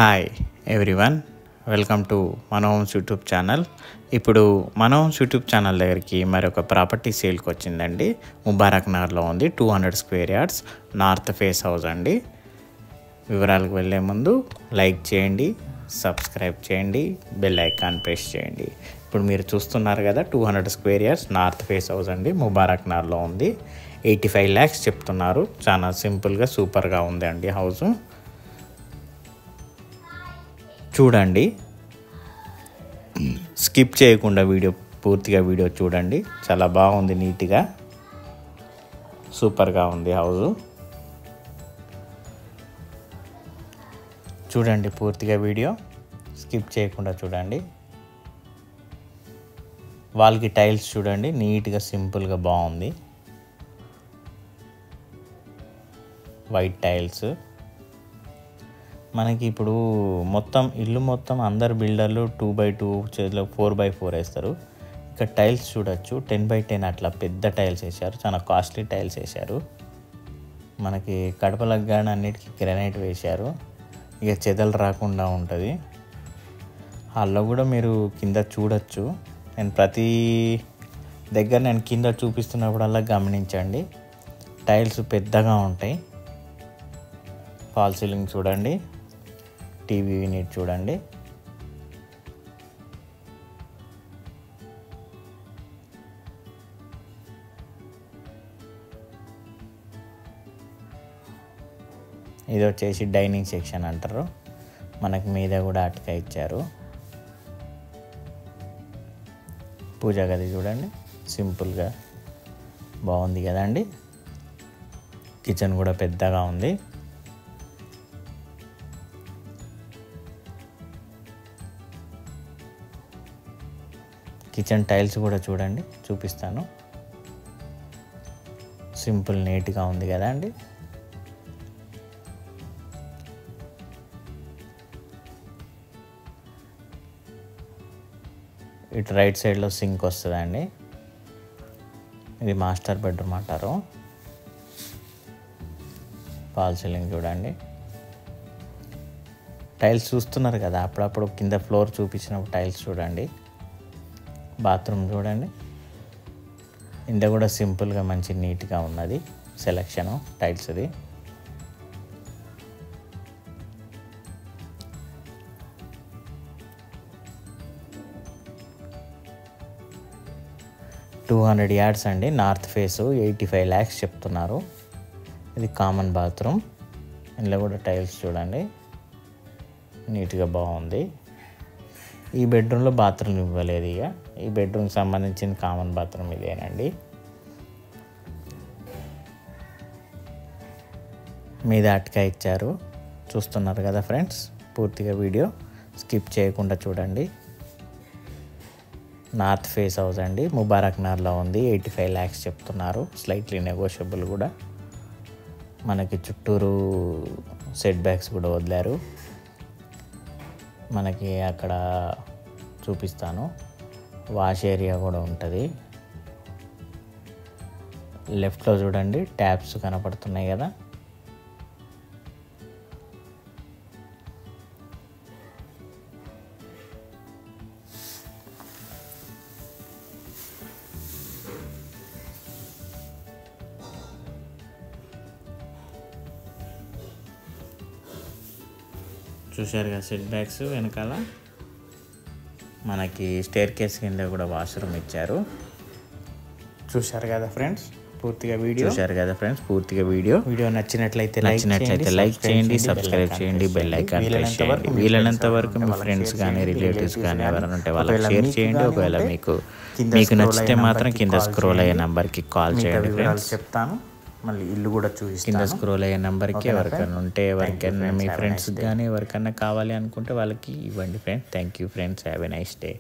Hi everyone, welcome to మన homes YouTube channel. ఇప్పుడు మన హోమ్స్ యూట్యూబ్ ఛానల్ దగ్గరికి మరొక ప్రాపర్టీ సేల్కి వచ్చిందండి. ముబారక్ నగర్లో ఉంది. 200 square yards, north face house అండి. వివరాలకు వెళ్ళే ముందు లైక్ చేయండి, సబ్స్క్రైబ్ చేయండి, బెల్ ఐకాన్ ప్రెస్ చేయండి. ఇప్పుడు మీరు చూస్తున్నారు కదా, 200 square yards north face house అండి. ముబారక్ నగర్లో ఉంది. 85 lakhs చెప్తున్నారు. చాలా సింపుల్గా సూపర్గా ఉంది అండి హౌస్. చూడండి, స్కిప్ చేయకుండా పూర్తిగా వీడియో చూడండి. చాలా బాగుంది, నీట్గా సూపర్గా ఉంది హౌస్. చూడండి, పూర్తిగా వీడియో స్కిప్ చేయకుండా చూడండి. వాల్కి టైల్స్ చూడండి, నీట్గా సింపుల్గా బాగుంది. White tiles. మనకి ఇప్పుడు ఇల్లు మొత్తం అందరు బిల్డర్లు 2x2 4x4 వేస్తారు. ఇక్కడ టైల్స్ చూడొచ్చు, 10x10 అట్లా పెద్ద టైల్స్ వేశారు. చాలా కాస్ట్లీ టైల్స్ వేశారు. మనకి కడపలకు కానీ అన్నిటికీ గ్రానైట్ వేశారు. ఇక చెదలు రాకుండా ఉంటుంది. హాల్లో కూడా మీరు కింద చూడొచ్చు. నేను ప్రతి దగ్గర కింద చూపిస్తున్నప్పుడల్లా గమనించండి, టైల్స్ పెద్దగా ఉంటాయి. ఫాల్ సీలింగ్ చూడండి, టీవీ యూనిట్ చూడండి. ఇది వచ్చేసి డైనింగ్ సెక్షన్ అంటారు. మనకి మీద కూడా అటక ఇచ్చారు. పూజా గది చూడండి, సింపుల్గా బాగుంది కదండి. కిచెన్ కూడా పెద్దగా ఉంది. కిచెన్ టైల్స్ కూడా చూడండి, చూపిస్తాను. సింపుల్ నీట్గా ఉంది కదా అండి. ఇటు రైట్ సైడ్లో సింక్ వస్తుందండి. ఇది మాస్టర్ బెడ్రూమ్ అంటారు. ఫాల్ సీలింగ్ చూడండి. టైల్స్ చూస్తున్నారు కదా, అప్పుడప్పుడు కింద ఫ్లోర్ చూపించినప్పుడు టైల్స్ చూడండి. బాత్రూమ్ చూడండి, ఇంత కూడా సింపుల్గా మంచి నీట్గా ఉన్నది సెలక్షను టైల్స్ది. $200 yards అండి, నార్త్ ఫేసు. 85 lakhs చెప్తున్నారు. ఇది కామన్ బాత్రూమ్. ఇందులో కూడా టైల్స్ చూడండి, నీట్గా బాగుంది. ఈ బెడ్రూమ్లో బాత్రూమ్ ఇవ్వలేదు. ఇక ఈ బెడ్రూమ్కి సంబంధించిన కామన్ బాత్రూమ్ ఇదేనండి. మీద అటక ఇచ్చారు. చూస్తున్నారు కదా ఫ్రెండ్స్, పూర్తిగా వీడియో స్కిప్ చేయకుండా చూడండి. నార్త్ ఫేస్ హౌస్ అండి, ముబారక్ నగర్లో ఉంది. 85 lakhs చెప్తున్నారు. స్లైట్లీ నెగోషియబుల్ కూడా. మనకి చుట్టూరు సెట్ బ్యాక్స్ కూడా వదిలారు. మనకి అక్కడ చూపిస్తాను, వాష్ ఏరియా కూడా ఉంటుంది. లెఫ్ట్లో చూడండి, ట్యాప్స్ కనపడుతున్నాయి కదా. చూశారు కదా సెట్ బ్యాక్స్ వెనకాల. మనకి స్టేర్ కేస్ కింద కూడా వాష్రూమ్ ఇచ్చారు. చూశారు కదా ఫ్రెండ్స్, పూర్తిగా వీడియో నచ్చినట్లయితే లైక్ చేయండి, సబ్స్క్రైబ్ చేయండి, బెల్ ఐకాన్ ప్రెస్ చేయండి. వీలైనంత వరకు మీ ఫ్రెండ్స్ కానీ రిలేటివ్స్ కానీ ఎవరైనా ఉంటే వాళ్ళకి షేర్ చేయండి. ఒకవేళ మీకు నచ్చితే మాత్రం కింద స్క్రోల్ అయ్యే నెంబర్కి కాల్ చేయండి ఫ్రెండ్స్. చెప్తాను మళ్ళీ ఇల్లు కూడా చూపిస్తాను. కింద స్క్రోల్ అయ్యే నెంబర్కి ఎవరికైనా మీ ఫ్రెండ్స్ కానీ ఎవరికైనా కావాలి అనుకుంటే వాళ్ళకి ఇవ్వండి friends. Thank you friends, have a nice day.